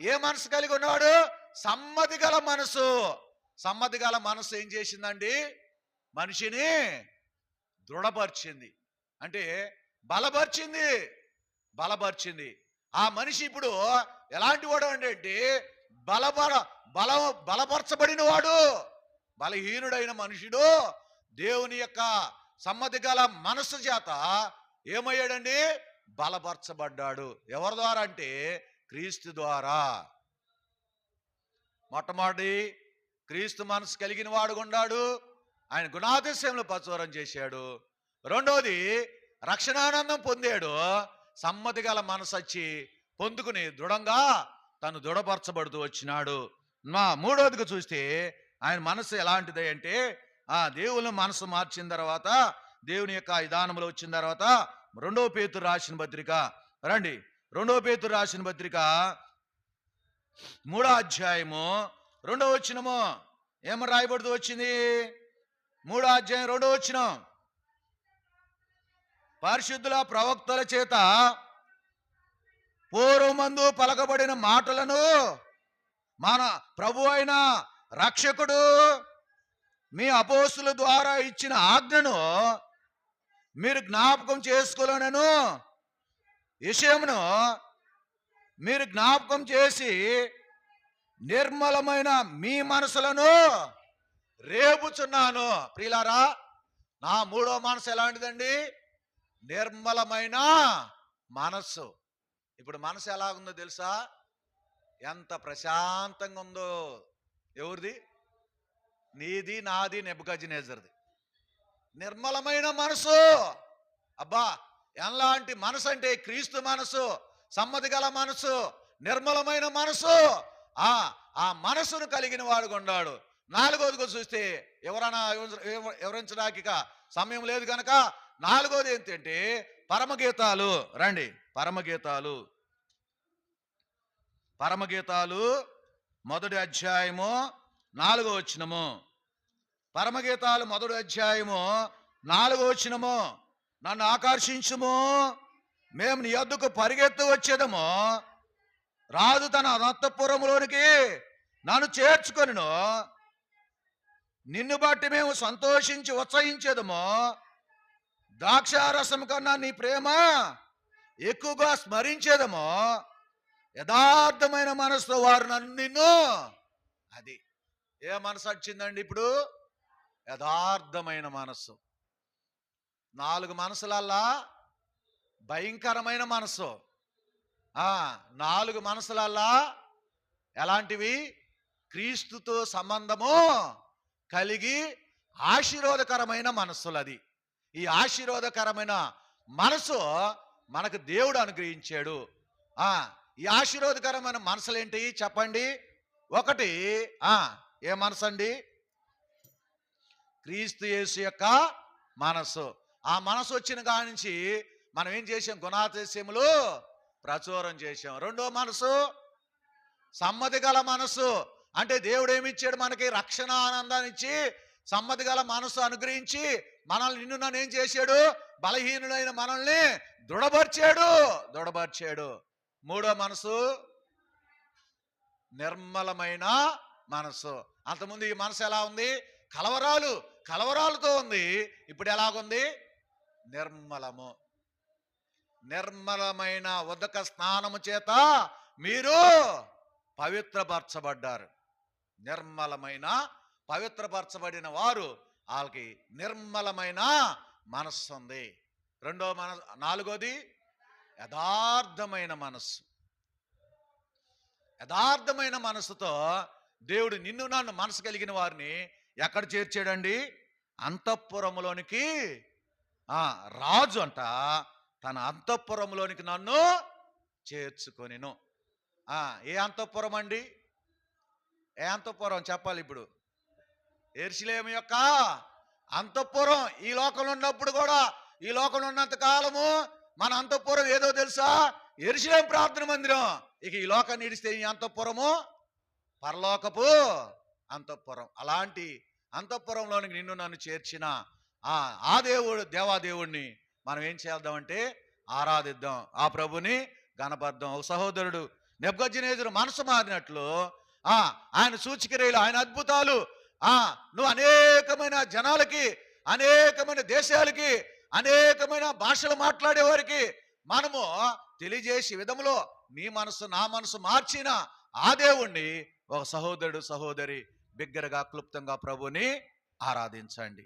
ఏ మనసు కలిగి ఉన్నాడు? సమ్మతి గల మనసు. సమ్మతి గల మనసు ఏం చేసిందండి? మనిషిని దృఢపరిచింది, అంటే బలపరిచింది. ఆ మనిషి ఇప్పుడు ఎలాంటి వాడు అంటే బలపరచబడిన వాడు. బలహీనుడైన మనుషుడు దేవుని యొక్క సమ్మతి గల మనస్సు చేత ఏమయ్యాడండి? బలపరచబడ్డాడు. ఎవరి ద్వారా అంటే క్రీస్తు ద్వారా. మొట్టమొదటి క్రీస్తు మనసు కలిగిన వాడుగా ఉన్నాడు. ఆయన గుణాతిశయములు ప్రచురం చేశాడు. రెండోది రక్షణానందం పొందాడు. సమ్మతి గల మనసు వచ్చి పొందుకుని దృఢంగా తను దృఢపరచబడుతూ వచ్చినాడు. మూడోదిగా చూస్తే ఆయన మనసు ఎలాంటిది అంటే దేవుని మనసు మార్చిన తర్వాత, దేవుని యొక్క విధానంలో వచ్చిన తర్వాత 2వ పేతురు రాసిన పత్రిక రండి. 2వ పేతురు రాసిన పత్రిక 3వ అధ్యాయము 2వ వచనము ఏమని రాయబడుతూ వచ్చింది? 3వ అధ్యాయం 2వ వచనం, పరిశుద్ధుల ప్రవక్తల చేత పూర్వమందు పలకబడిన మాటలను మన ప్రభు అయిన రక్షకుడు మీ అపోస్తుల ద్వారా ఇచ్చిన ఆజ్ఞను మీరు జ్ఞాపకం చేసుకోలేనను విషయమును మీరు జ్ఞాపకం చేసి నిర్మలమైన మీ మనసులను రేపుచున్నాను. ప్రియులారా, నా 3వ మనసు ఎలాంటిదండి? నిర్మలమైన మనస్సు. ఇప్పుడు మనసు ఎలాగుందో తెలుసా? ఎంత ప్రశాంతంగా ఉందో. ఎవరిది? నీది నాది నెబుకద్నెజర్ది. నిర్మలమైన మనసు. అబ్బా, ఎలాంటి మనసు అంటే క్రీస్తు మనసు, సమ్మతి గల మనసు, నిర్మలమైన మనసు. ఆ మనసును కలిగిన వాడు కొన్నాడు. నాలుగోదిగా చూస్తే ఎవరైనా వివరించడానికి సమయం లేదు కనుక నాలుగోది ఏంటంటే పరమగీతాలు. రండి, పరమగీతాలు. పరమగీతాలు 1వ అధ్యాయము 4వ వచనము. పరమగీతాలు 1వ అధ్యాయము 4వ వచనము. నన్ను ఆకర్షించుము, మేము నీ యొద్దకు పరిగెత్తు వచ్చేదము. రాజు తన అంతఃపురములోనికి నన్ను చేర్చుకొనిను. నిన్ను బట్టి మేము సంతోషించి ఉత్సహించేదము. ద్రాక్షారసం కన్నా నీ ప్రేమ ఎక్కువగా స్మరించేదము. యథార్థమైన మనసుతో వారు నిన్ను. అది ఏ మనసు వచ్చిందండి ఇప్పుడు? యథార్థమైన మనస్సు. 4 మనసులల్లా భయంకరమైన మనసు. 4 మనసులల్లా ఎలాంటివి? క్రీస్తుతో సంబంధము కలిగి ఆశీర్వాదకరమైన మనస్సులు. అది ఈ ఆశీర్వాదకరమైన మనసు మనకు దేవుడు అనుగ్రహించాడు. ఈ ఆశీర్వాదకరమైన మనసులు ఏంటి చెప్పండి? ఒకటి, ఏ మనసు అండి? క్రీస్తు యేసు యొక్క మనసు. ఆ మనసు వచ్చిన కాడి నుంచి మనం ఏం చేసాం? గుణాతిశయములు ప్రచురం చేసాం. రెండో మనసు సమ్మతి గల మనసు. అంటే దేవుడు ఏమిచ్చాడు? మనకి రక్షణ ఆనందాన్ని ఇచ్చి సమ్మతి గల మనసు అనుగ్రహించి మనల్ని, నిన్ను నన్ను ఏం చేశాడు? బలహీనులైన మనల్ని దృఢపరిచాడు. మూడో మనసు నిర్మలమైన మనసు. అంతకుముందు ఈ మనసు ఎలా ఉంది? కలవరాలతో ఉంది. ఇప్పుడు ఎలాగుంది? నిర్మలమైన ఉదక స్నానము చేత మీరు పవిత్రపరచబడ్డారు. నిర్మలమైన పవిత్రపరచబడిన వారు, వాళ్ళకి నిర్మలమైన మనస్సు ఉంది. నాలుగోది యథార్థమైన మనస్సు. యథార్థమైన మనస్సుతో దేవుడు నిన్ను నన్ను మనసు కలిగిన వారిని ఎక్కడ చేర్చాడండి? అంతఃపురములోనికి. రాజు అంట తన అంతఃపురములోనికి నన్ను చేర్చుకొనిను. ఏ అంతఃపురం అండి? ఏ అంతఃపురం చెప్పాలి ఇప్పుడు? యెరూషలేము యొక్క అంతఃపురం. ఈ లోకంలో ఉన్నప్పుడు కూడా, ఈ లోకంలో ఉన్నంత కాలము మన అంతఃపురం ఏదో తెలుసా? యెరూషలేము ప్రార్థన మందిరం. ఇక ఈ లోకాన్ని ఇడిస్తే ఈ అంతఃపురము పరలోకపు అంతఃపురం. అలాంటి అంతఃపురంలోనికి నిన్ను నన్ను చేర్చిన ఆ దేవాదేవుడిని మనం ఏం చేద్దామంటే ఆరాధిద్దాం, ఆ ప్రభుని గణపద్దాం. ఒక సహోదరుడు నెబుకద్నెజరు మనసు మారినట్లు ఆయన సూచక్రియలు, ఆయన అద్భుతాలు నువ్వు అనేకమైన జనాలకి, అనేకమైన దేశాలకి, అనేకమైన భాషలు మాట్లాడేవారికి మనము తెలియజేసే విధంలో నీ మనసు నా మనసు మార్చిన ఆ దేవుణ్ణి ఒక సహోదరుడు సహోదరి బిగ్గరగా క్లుప్తంగా ప్రభుని ఆరాధించండి.